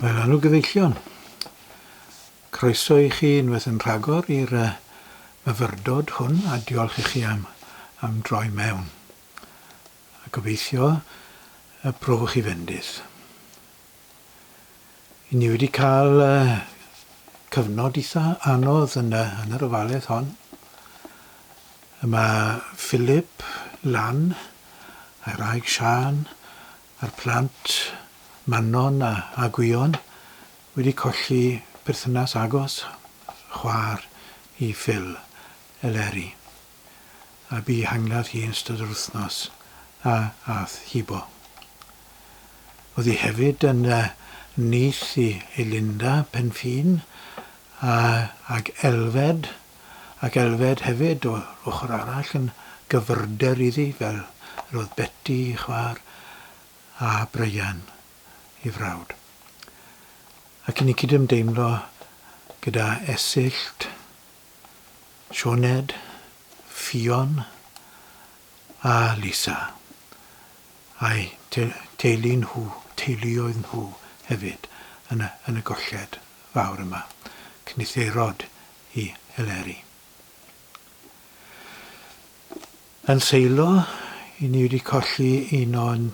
Wel, anw gyfeillion, croeso i chi unwaith yn rhagor i'r myfyrdod hwn a diolch i chi am droi mewn. A gobeithio y profwch chi fendith. Ni wedi cael cyfnod eitha anodd yn yr ofaledd hon. Mae Philip, Lan, a'i wraig Sian, a'r plant Manon a Gwion wedi colli perthynas agos chwaer i Phil Eleri. A bu hangladd hi yn ystod yr wythnos a ath hibo. Oedd hi hefyd yn nyth i Linda Penffin ag Elfed, ac Elfed hefyd o ochr arall yn gyfyrder iddi fel roedd Betty i chwaer a Brian i frawd. Ac yn ei cydymdeimlo gyda Esyllt, Sioned, Fion a Lisa a'i teuluoedd nhw hefyd yn y golled fawr yma, cynitherod i Eleri. Yn seilo, i ni wedi colli un o'n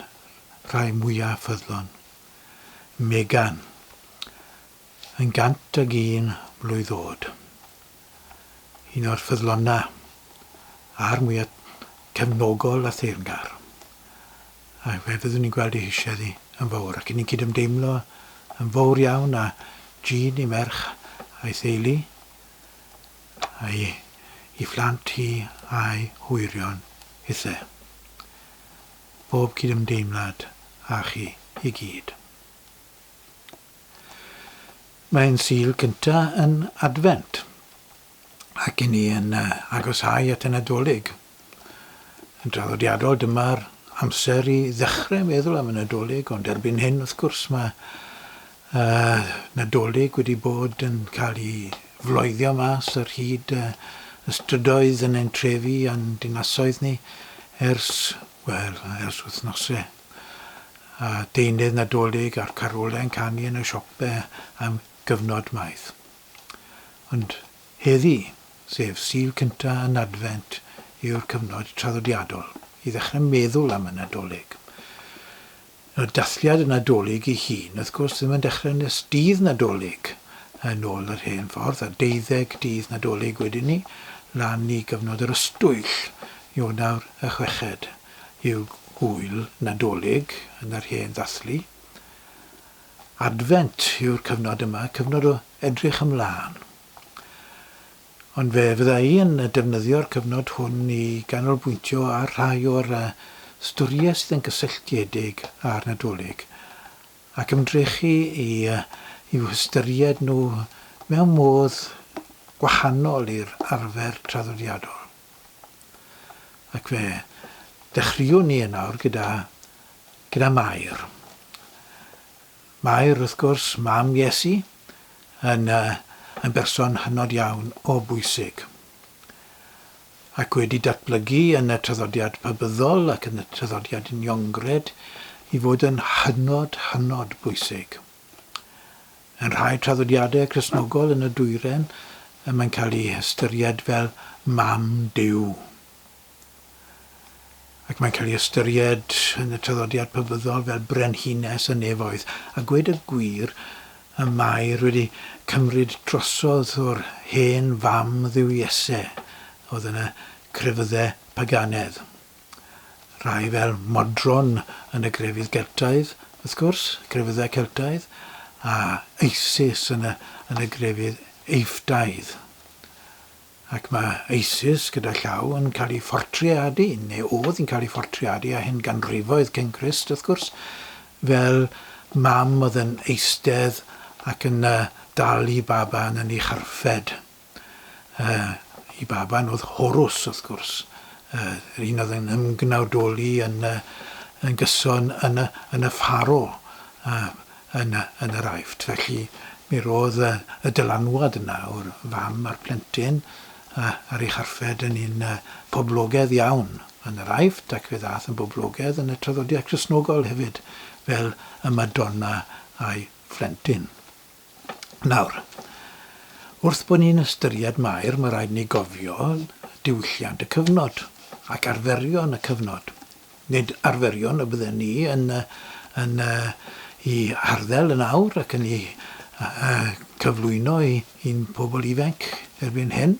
rhai mwyaf ffyddlon, Megan, yn 101 blwydd oed. Un o'r ffyddlona a'r mwyaf cefnogol a theyrngar. A fe fyddwn ni'n gweld ei eisiau ddi yn fawr, ac ni'n cydymdeimlo yn fawr iawn a Jean i merch a'i theulu, a'i phlant hi a'i hwyrion hithe. Bob cydymdeimlad a chi i gyd. Mae'n Sul cyntaf yn Advent, ac i ni yn agosau at y Nadolig. Yn draddodiadol, dyma'r amser i ddechrau meddwl am y Nadolig, ond erbyn hyn, wrth gwrs, mae Nadolig wedi bod yn cael ei floeddio mas ar hyd y strydoedd yn ein trefi a'n dinasoedd ni ers wythnosau. A deunydd Nadolig a'r carolau'n canu yn y siopau am gyfnod maith. Ond heddi, sef Sul cyntaf yn Advent, yw'r cyfnod traddodiadol i ddechrau meddwl am y Nadolig. Y dathliad y Nadolig ei hun, wrth gwrs, ddim yn dechrau nes dydd Nadolig yn ôl yr hen ffordd, a 12 dydd Nadolig wedyn ni, lan i gyfnod yr ystwyll, Ionawr y 6 yw hwyl Nadolig yn yr hen ddathlu. Advent yw'r cyfnod yma, cyfnod o edrych ymlaen. Ond fe fydda i yn defnyddio'r cyfnod hwn i ganolbwyntio ar rhai o'r storiau sydd yn gysylltiedig â'r Nadolig, ac ymdrechu i'w hystyried nhw mewn modd gwahanol i'r arfer traddodiadol. Ac fe dechreuwn ni nawr gyda Mair. Mair, wrth gwrs, mam Iesu, yn berson hynod iawn o bwysig. Ac wedi datblygu yn y traddodiad pabyddol ac yn y traddodiad uniongred i fod yn hynod bwysig. Yn rhai traddodiadau Cristnogol yn y dwyren, mae'n cael ei ystyried fel mam Duw. Ac mae'n cael ei ystyried yn y traddodiad pabyddol fel brenhines y nefoedd. A gweud y gwir, y Mair wedi cymryd drosodd o'r hen fam Dduw Iesu oedd yn y crefyddau paganedd. Rhai fel Modron yn y grefydd Geltaidd, wrth gwrs, crefyddau Celtaidd, a Isis yn y grefydd Eiftaidd. Ac mae Isis gyda llaw yn cael ei ffortriadu, neu oedd yn cael ei ffortriadu a hyn ganrifoedd cyn Crist, wrth gwrs, fel mam oedd yn eistedd ac yn dal i baban yn ei charfed. I baban oedd Horws, wrth gwrs, yr un oedd yn ymgnawdoli yn gyson yn y ffaro yn yr Aifft. Felly mi roedd y dylanwad yna o'r fam a'r plentyn ar ei charfed yn un poblogaidd iawn yn yr Aifft, ac fe ddaeth yn boblogaidd yn y traddodiad Cristnogol hefyd, fel y Madonna a'i phlentyn. Nawr, wrth bod ni'n ystyried Mair, mae rhaid ni gofio diwylliant y cyfnod ac arferion y cyfnod. Nid arferion y bydden ni yn I harddel yn awr ac yn ei cyflwyno i'n pobl ifanc erbyn hyn.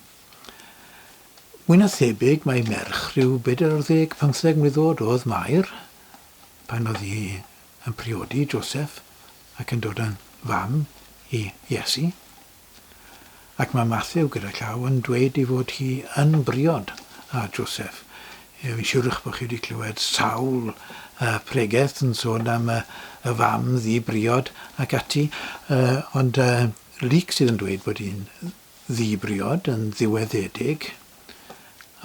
Mwy na thebyg mae merch rhyw 40-15 mlwydd oedd Mair pan oedd hi yn priodi Joseph ac yn dod yn fam I Iesu. Ac mae Matthew gyda llaw yn dweud I fod hi yn briod a Joseph. Fi'n siwrach bod chi wedi clywed sawl pregeth yn sôn am y fam ddi-briod ac ati, ond Luc sydd yn dweud bod hi'n ddi-briod yn ddiweddedig,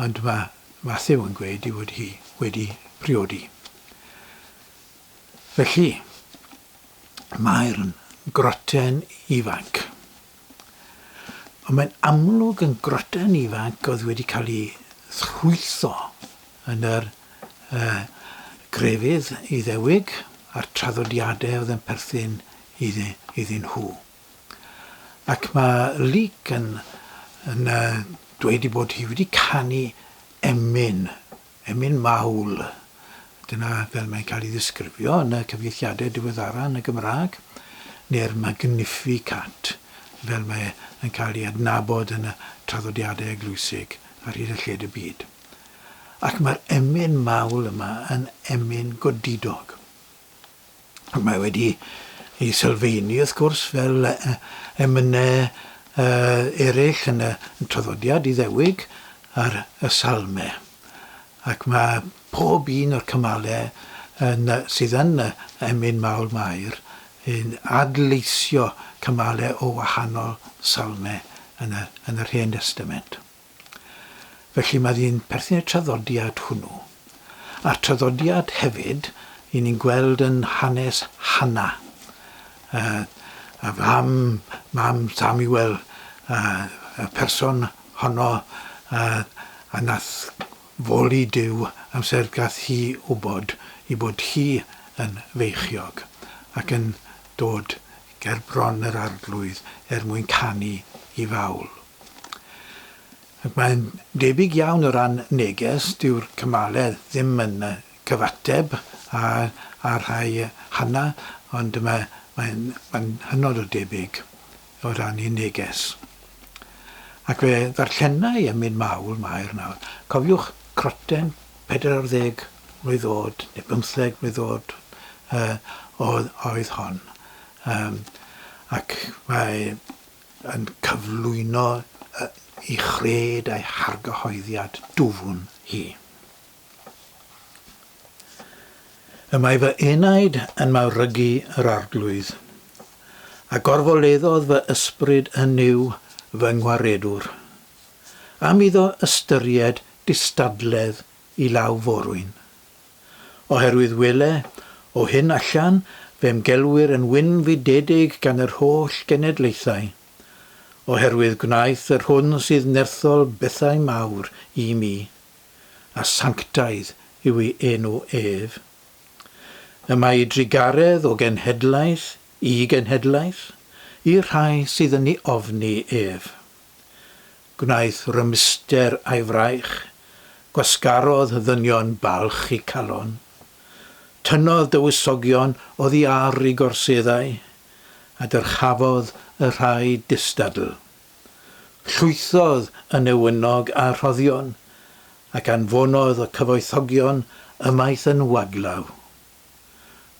ond mae Matthew yn gweud I fod hi wedi priodi. Felly, Mair yn groten ifanc. Ond mae'n amlwg yn groten ifanc oedd wedi cael ei thrwytho yn yr grefydd Iddewig a'r traddodiadau oedd yn perthyn iddyn nhw. Ac mae Luc yn dweud I bod hi wedi canu emyn mawl. Dyna fel mae'n cael ei ddisgrifio yn y cyfieithiadau diweddara yn y Gymraeg, neu'r Magnificat, fel mae'n cael ei adnabod yn y traddodiadau eglwysig ar hyd y lled y byd. Ac mae'r emyn mawl yma yn emyn godidog. Ac mae wedi ei sylfaenu wrth gwrs fel emynau eraill yn y traddodiad Iddewig ar y salmau. Ac mae pob un o'r cymalau sydd yn emyn mawl Mair yn adleisio cymalau o wahanol salmau yn yr Hen Testament. Felly mae hi'n perthyn i'r traddodiad hwnnw. A'r traddodiad hefyd, I ni'n gweld yn hanes Hannah. A mam Samuel, y person honno a nath foli Duw amser gath hi wybod I bod hi yn feichiog ac yn dod ger bron yr arglwydd mwyn canu I fawl. Ac mae'n debyg iawn o ran neges, dyw'r cymalau ddim yn cyfateb a rhai Hannah, ond mae'n hynod o debyg o ran I neges. Ac fe ddarllenau emyn mawl Mair nawr. Cofiwch croten 40 mlwydd oed, neu 15 mlwydd oed oedd hon. Ac mae'n cyflwyno I chred a'i hargyhoeddiad dwfn hi. Y mae fy enaid yn mawrygu yr arglwydd, a gorfoleddodd fy ysbryd yn niw fy ngwaredwr. Am iddo ystyried distadledd I law forwyn. Oherwydd wyle, o hyn allan, fe'm gelwyr yn wyn fudedig gan yr holl genedlaethau. Oherwydd gwnaeth yr hwn sydd nerthol bethau mawr I mi, a sanctaidd yw ei enw ef. Y mae drigaredd o genhedlaeth I genhedlaeth, I rhai sydd yn ei ofni ef. Gwnaeth rymister a'i fraich, gwasgarodd ddynion balch I calon. Tynnodd dywysogion oddi ar I gorseddau, a dyrchafodd y rhai distadl. Llwythodd y newynog a rhoddion, ac anfonodd y cyfoethogion ymaith yn waglaw.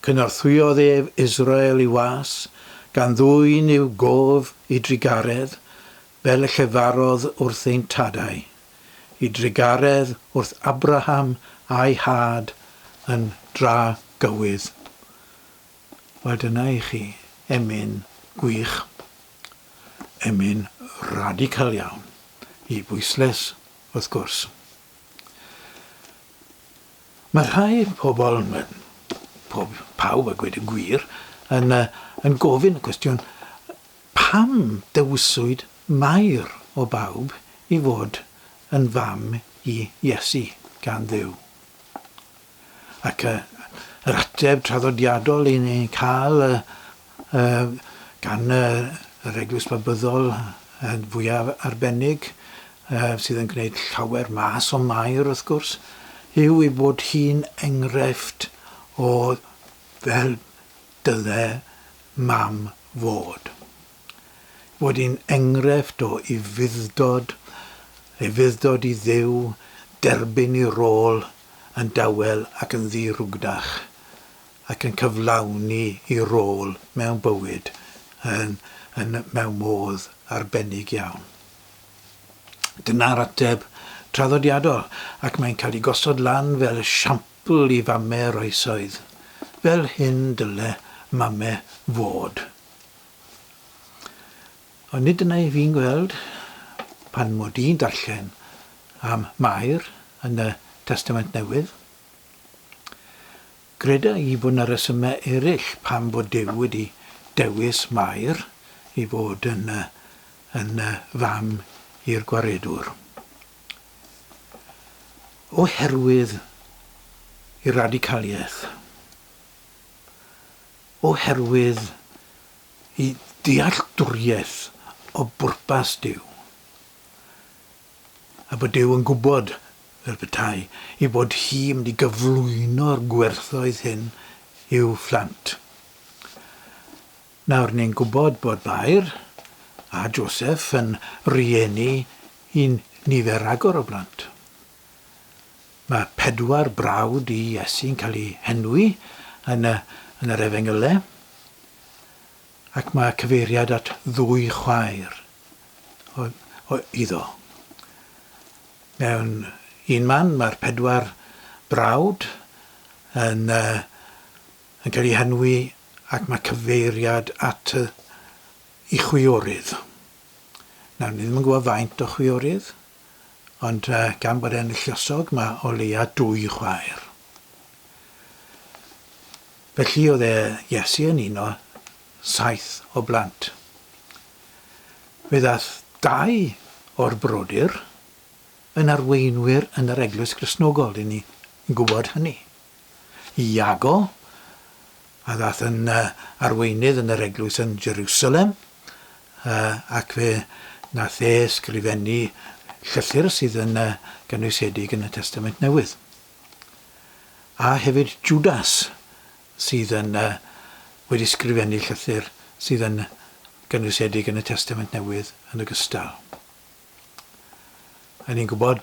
Cynorthwyodd ef Israel I was, gan ddwyn i'w gof I drigaredd, fel y llefarodd wrth ein tadau, I drigaredd wrth Abraham a'i had yn dra gywydd. Wel dyna I chi emyn gwych, emyn radical iawn, I bwysles wrth gwrs. Mae rhai pobl, pawb a gweud y gwir, yn gofyn y cwestiwn, pam dewiswyd Mair o bawb I fod yn fam I Iesu gan Dduw? Ac yr ateb traddodiadol I ni'n cael gan yr eglwys babyddol fwyaf arbennig sydd yn gwneud llawer mas o Mair wrth gwrs, yw ei bod hi'n enghraifft o fel dyle mam fod. Bod hi'n enghraifft o ei fuddod i Dduw, derbyn ei rôl yn dawel ac yn ddirwgdach, ac yn cyflawni ei rôl mewn bywyd mewn modd arbennig iawn. Dyna'r ateb traddodiadol, ac mae'n cael ei gosod lan fel esiampl i famau oesoedd. Fel hyn dyle mamau fod. Ond nid yna i fi'n gweld pan mod i'n darllen am Mair yn y Testament Newydd. Greda i bod yna resymau eraill pam bod Duw wedi dewis Mair i fod yn fam i'r gwaredwr. Oherwydd i'r radicaliaeth. Oherwydd i dealltwriaeth o bwrpas Duw. A bod Duw yn gwybod, fel petai, i bod hi yn mynd i gyflwyno'r gwerthoedd hyn i'w phlant. Nawr, ni'n gwybod bod Mair a Joseph yn rieni i'n nifer agor o blant. Mae 4 brawd i Iesu'n cael ei henwi yn yr Efengylau, ac mae cyfeiriad at 2 chwaer iddo. Mewn un man mae'r 4 brawd yn cael ei henwi, ac mae cyfeiriad at ei chwiorydd. Nawr, ni ddim yn gwybod faint o chwiorydd, ond gan bod e'n lluosog mae o leia 2 chwaer. Felly oedd Iesu yn un o 7 o blant. Fe ddaeth 2 o'r brodyr yn arweinwyr yn yr eglwys Gristnogol, i ni'n gwybod hynny. Iago, a ddaeth yn arweinydd yn yr eglwys yn Jerusalem, ac fe nath sgrifennu llythyr sydd yn gynwysedig yn y Testament Newydd. A hefyd Judas sydd yn wedi sgrifennu llythyr sydd yn gynwysedig yn y Testament Newydd yn ogystal. A ni'n gwybod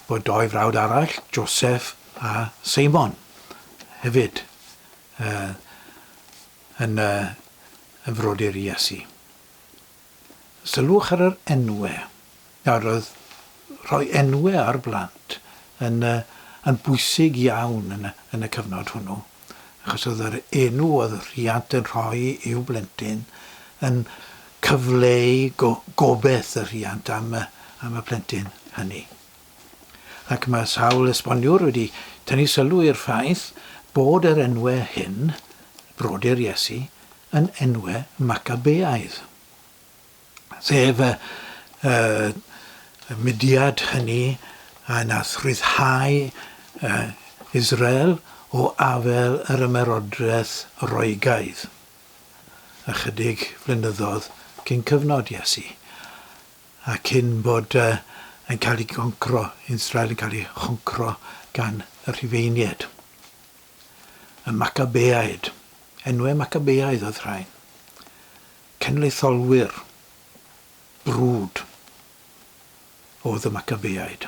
bod 2 frawd arall, Joseph a Simon, hefyd yn frodyr Iesu. Sylwch ar yr enwau. Nawr, oedd rhoi enwau ar blant yn bwysig iawn yn y cyfnod hwnnw, achos oedd yr enw oedd rhiant yn rhoi i'w blentyn yn cyfleu gobeith y rhiant am y plentyn hynny. Ac mae sawl esboniwr wedi tynnu sylw i'r ffaith bod yr enwau hyn, brodyr Iesu, yn enwau Macabeaidd. Sef y mudiad hynny a nath rhyddhau Israel o afel yr ymerodraeth Roegaidd ychydig flynyddoedd cyn cyfnod Iesu, a cyn bod yn cael ei goncro, Israel yn cael ei choncro gan y Rhufeiniaid. Y Macabeaid, enwau Macabeaidd oedd rhain. Cenedlaetholwyr, brwd oedd y Macabeaid.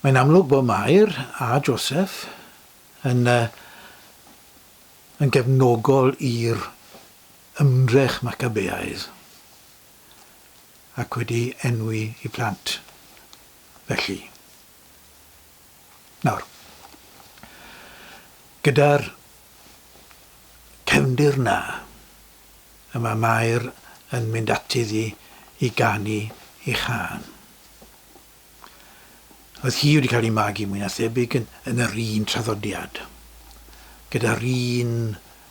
Mae'n amlwg bod Mair a Joseph yn gefnogol i'r ymdrech Macabeaidd ac wedi enwi eu plant felly. Nawr, gyda'r cefndir na, yma Mair yn mynd ati i ganu ei chan. Oedd hi wedi cael ei magu mwy na thebyg yn yr un traddodiad, gyda'r un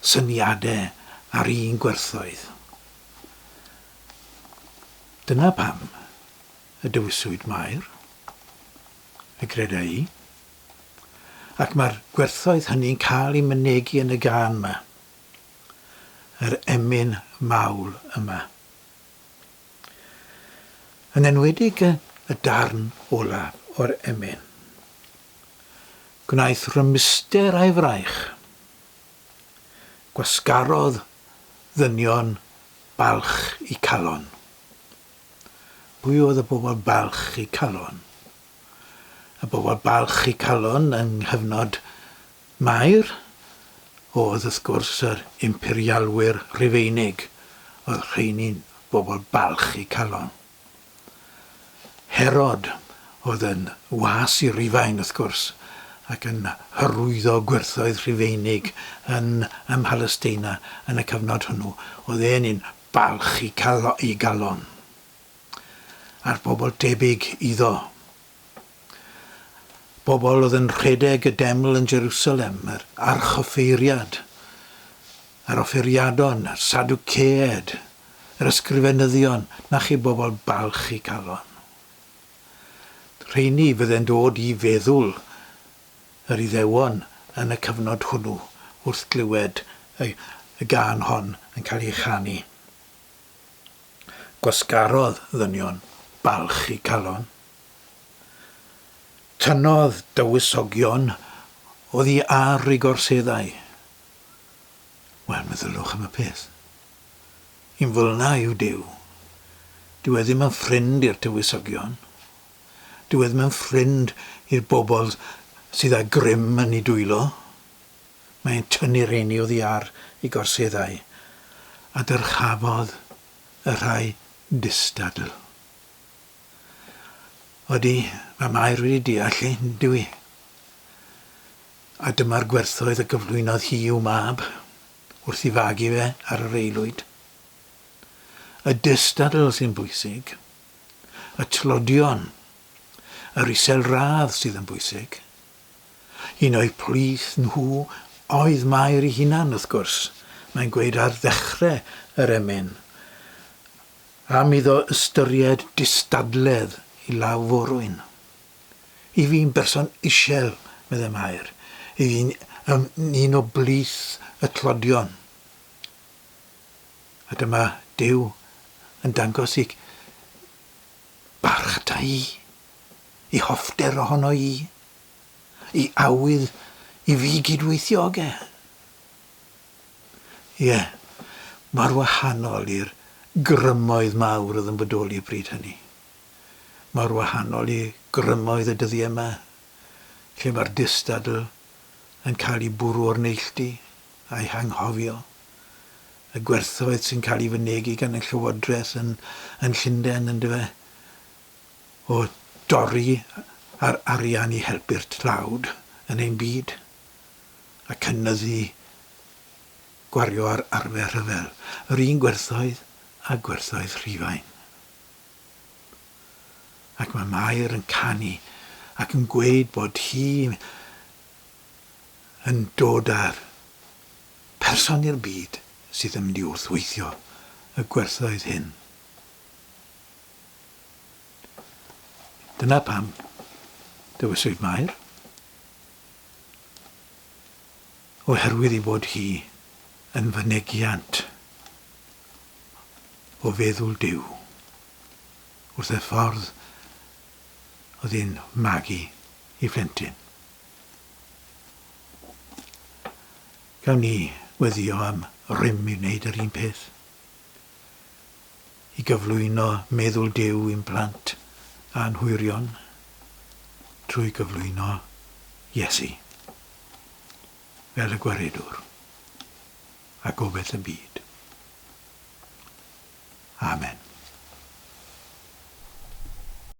syniadau a'r un gwerthoedd. Dyna pam y dewiswyd Mair, y greda i, ac mae'r gwerthoedd hynny'n cael ei mynegu yn y gan yma. yr emyn mawl yma. Yn enwedig y darn olaf o'r emyn. Gwnaeth rymister a'i fraich. Gwasgarodd ddynion balch i calon. Pwy oedd y bobl balch i calon? Y bobl balch i calon yng nghyfnod Mair oedd wrth gwrs yr imperialwyr Rhufeinig, oedd rheini'n bobl balch i calon. Herod oedd yn was i Rufain wrth gwrs, ac yn hyrwyddo gwerthoedd Rhufeinig yn Mhalesteina yn y cyfnod hwnnw. Oedd e'n balch i galon. A'r bobl debyg iddo. Bobl oedd yn rhedeg y deml yn Jerusalem, yr archoffeiriad, yr offeriadon, yr Sadwceed, yr ysgrifenyddion, na chi bobl balch i calon. Rheini fydde'n dod i feddwl yr Iddewon yn y cyfnod hwnnw wrth glywed y gân hon yn cael ei chanu. Gwasgarodd ddynion balch i calon. Tynnodd dewiswogion oddi ar ei gorseddau. Wel, meddylwch am y peth. Un fel yna yw Duw. Dyw e ddim yn ffrind i'r dewiswogion. Dyw e ddim yn ffrind i'r bobl sydd â grym yn ei dwylo. Mae'n tynnu rheini oddi ar ei gorseddau a dyrchafodd y rhai distadl. Odi, mae Mair wedi deall ein dwi. A dyma'r gwerthoedd y gyflwynodd hi i'w mab wrth i fagu fe ar yr eilwyd. Y distadl sy'n bwysig, y tlodion, yr iselradd sydd yn bwysig. Un o'i plith nhw oedd Mair ei hunan wrth gwrs. Mae'n gweud ar ddechrau yr emyn. Am iddo ystyried distadledd i law forwyn. I fi'n berson isel, medde Mair. I fi'n un o blith y tlodion. A dyma Duw yn dangos i barch ta i hoffter ohono i awydd i fi gydweithiogau. Ie, mae'r wahanol i'r grymoedd mawr oedd yn bodoli bryd hynny. Mae'r wahanol i grymoedd y dyddiau yma, lle mae'r distadl yn cael ei bwrw o'r neilltu a'i hanghofio. Y gwerthoedd sy'n cael ei fynegu gan y llywodraeth yn Llundain yn dyfe, o dorri ar arian i helpu'r tlawd yn ein byd a cynyddu gwario ar arfer rhyfel. Yr un gwerthoedd a gwerthoedd Rhufain. Ac mae Mair yn canu ac yn gweud bod hi yn dod ar person i'r byd sydd yn mynd i wrthweithio y gwerthoedd hyn. Dyna pam dewiswyd Mair, oherwydd ei bod hi yn fynegiant o feddwl Duw wrth y ffordd oedd hi'n magu ei phlentyn. Gawn ni weddio am rym i wneud yr un peth. I gyflwyno meddwl Duw i'n plant a'n hwyrion trwy gyflwyno Iesu fel y gwaredwr a gobeith y byd. Amen.